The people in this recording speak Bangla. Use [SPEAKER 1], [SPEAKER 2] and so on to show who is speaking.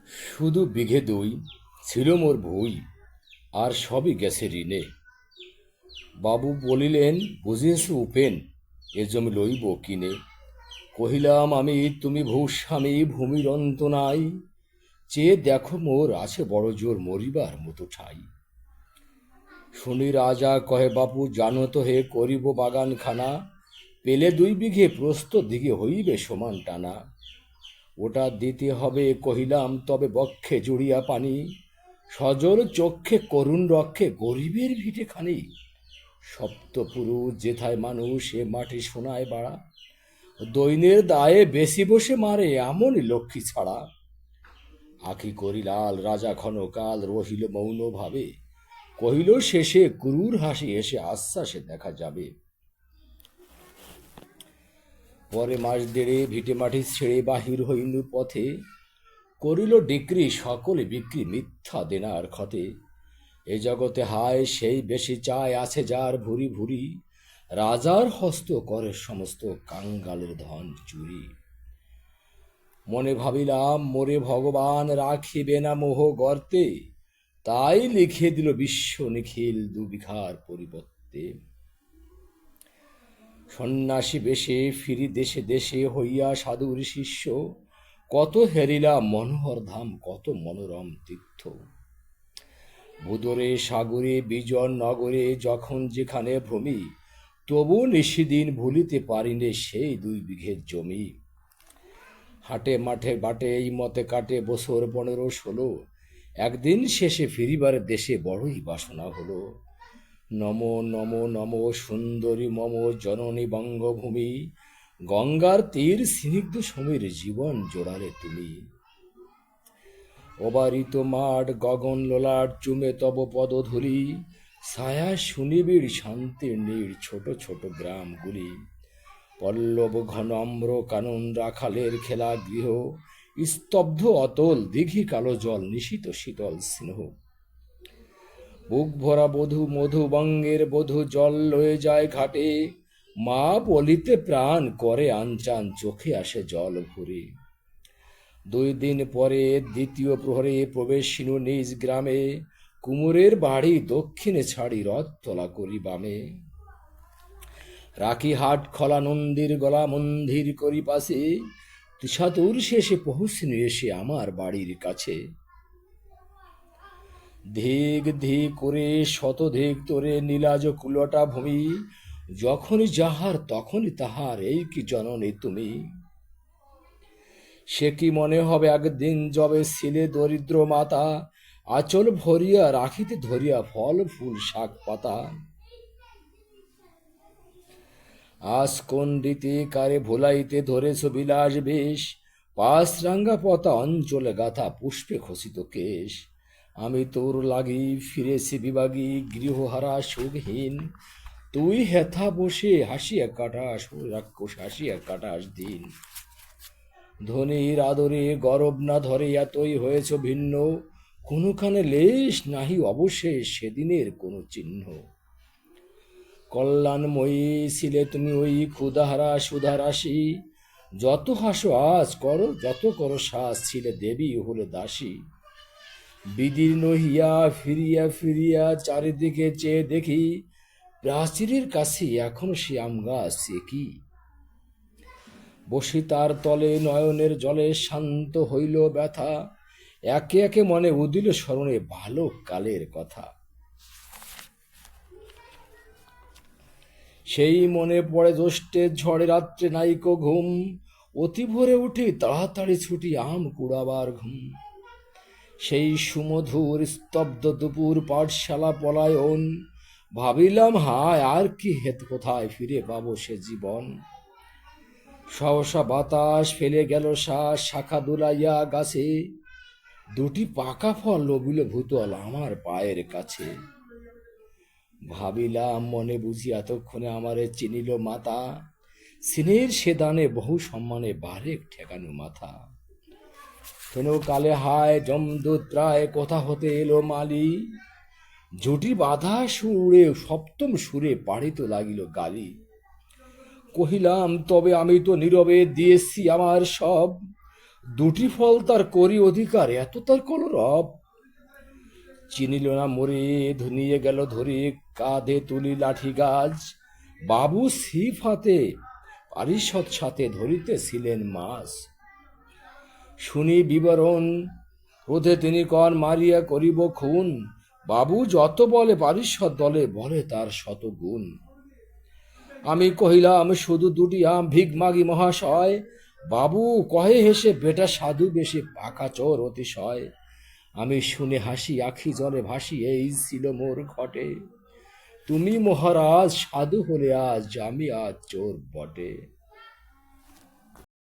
[SPEAKER 1] শুধু বিঘে দুই ছিল মোর ভুই, আর সবই গেছে ঋণে। বাবু বলিলেন, বুঝিয়েছ উপেন, এ জমি লইব কিনে। কহিলাম আমি, তুমি ভূস্বামী, ভূমির অন্ত নাই। চেয়ে দেখো মোর আছে বড় জোর মরিবার মতো ঠাই। শুনি রাজা কহে, বাপু জানো তো হে, করিব বাগানখানা। পেলে 2 বিঘে প্রস্ত দিকে হইবে সমান টানা। ওটা দিতে হবে কহিলাম, তবে বক্ষে জুড়িয়া পানি। সজল চক্ষে করুণ রক্ষে গরিবের ভিটে খানি। সপ্তপুরুষ যেথায় মানুষ এ মাটি সোনায় বাড়া। দৈন্যের দায়ে বেশি বসে মারে এমনই লক্ষ্মী ছাড়া। আঁখি করি লাল, রাজা ক্ষণকাল রহিল মৌন ভাবে। কহিল শেষে ক্রূর হাসি এসে আশ্বাসে দেখা যাবে। পরে মাস দেড়ে ভিটে মাটি ছেড়ে বাহির হইল পথে। করিল ডিক্রি সকলে বিক্রি মিথ্যা দেনার ক্ষতে। এ জগতে হায় সেই বেশি চায়, আছে যার ভুরি ভুরি। রাজার হস্ত করে সমস্ত কাঙ্গালের ধন চুরি। মনে ভাবিলাম মোরে ভগবান রাখিবে না মোহ গর্তে। তাই লিখে দিল বিশ্ব নিখিল 2 বিঘার পরিবর্তে। সন্ন্যাসী বেশে ফিরি দেশে দেশে হইয়া সাধুর শিষ্য। কত হেরিলাম মনোহর ধাম, কত মনোরম তীর্থ। ভূদরে সাগরে বিজন নগরে যখন যেখানে ভূমি। তবু নিশিদিন ভুলিতে পারিনে সেই 2 বিঘের জমি। হাটে মাঠে বাটে এই মতে কাটে বছর 15-16। একদিন শেষে ফিরিবার দেশে বড়ই বাসনা হলো। নম নম নম সুন্দরী মম জননী বঙ্গভূমি। গঙ্গার তীর স্নিগ্ধ সমীর জীবন জোড়ালে তুমি। অবারিত মাঠ গগন ললাট চুমে তব পদধূলি। ছায়া সুনিবিড় শান্তির নীড় ছোট ছোট গ্রামগুলি। পল্লব ঘন আম্র কানন রাখালের খেলা গৃহ। স্তব্ধ অতল দিঘি কালো জল নিশীত শীতল স্নেহ। বুক ভরা বধূ মধু বঙ্গের বধূ জল লয়ে যায় ঘাটে। মা বলিতে প্রাণ করে আনচান চোখে আসে জল ভরে। 2 দিন পরে দ্বিতীয় প্রহরে প্রবেশিনু নিজ গ্রামে। কুমোরের বাড়ি দক্ষিণে ছাড়ি রথতলা করি বামে। রাখি হাট খোলা নন্দীর গলা মন্দির করি পাশে। তিসাতুর শেষে পৌঁছিনু এসে আমার বাড়ির কাছে। ধিক ধিক করে শতধিক তোরে নীলাজ কুলটা ভূমি। যখনই যাহার তখনই তাহার, এই কি জননী তুমি। সে কি মনে হবে একদিন যবে ছিলে দরিদ্র মাতা। আঁচল ভরিয়া রাখিতে ধরিয়া ফল ফুল শাক পাতা। আজ কোন রীতি কারে ভোলাইতে ধরেছ বিলাস বেশ। পাশ রাঙ্গা পতা অঞ্চলে গাথা পুষ্পে খসিত কেশ। আমি তোর লাগি ফিরেছি বিভাগী গৃহহারা সুখহীন। তুই হেথা বসে হাসিয়া কাটাস রাক্ষস হাসিয়া কাটাস দিন। ধনীর আদরে গরব না ধরে এতই হয়েছ ভিন্ন। কোনখানে লেশ নাহি অবশেষ সেদিনের কোনো চিহ্ন। কল্যাণময়ী ছিলে তুমি ওই ক্ষুধাহারা সুধারাশি। যত হাসো আজ করো যত করো শ্বাস, ছিলে দেবী হলে দাসী। বিদীর্ণ হিয়া ফিরিয়া ফিরিয়া চারিদিকে চেয়ে দেখি। প্রাচীরের কাছে এখনো সে আম গাছ, সে কি। বসি তার তলে নয়নের জলে শান্ত হইল ব্যথা। একে একে মনে উদিল স্মরণে বালক কালের কথা। সেই মনে পড়ে জ্যৈষ্ঠের ঝড়ে রাত্রে নাইকো ঘুম। অতি ভোরে উঠি তাড়াতাড়ি ছুটি আম কুড়াবার ঘুম। সেই সুমধুর স্তব্ধ দুপুর পাঠশালা পলায়ন। ভাবিলাম হায় আর কি হেত কোথায় ফিরে পাবো সে জীবন। সহসা বাতাস ফেলে গেল শ্বাস শাখা দুলাইয়া গাছে। 2টি পাকা ফল লবিল ভূতল আমার পায়ের কাছে। ভাবিলাম মনে বুঝি এতক্ষণে আমারে চিনিল মাতা। সিনের সে দানে বহু সম্মানে বারেক ঠেকানো মাথা। কেন কালে হায় যমদূত প্রায় কোথা হতে এলো মালি। জুটি বাঁধা সুরে সপ্তম সুরে পাড়িতে লাগিল গালি। কহিলাম তবে আমি তো নীরবে দিয়েছি আমার সব। দুটি ফল তার করি অধিকার, এত তার কলরব। চিনিল না মরে, ধুনিয়ে গেল ধরে, কাঁধে তুলি লাঠি গাছ। বাবু ছিপ হাতে পারিষদ সাথে ধরিতেছিলেন মাছ। শুনি বিবরণ, ক্রোধে তিনি কন মারিয়া করিব খুন। বাবু যত বলে পারিষদ দলে, বলে তার শত গুণ। আমি কহিলাম শুধু দুটি আম ভিক মাগি মহাশয়। বাবু কহে হেসে, বেটা সাধু বেশে, পাকা চোর অতিশয়। আমি শুনে হাসি, আখি জলে ভাসি, এই ছিল মোর ঘটে। তুমি মহারাজ সাধু হলে আজ, আমি আজ চোর বটে।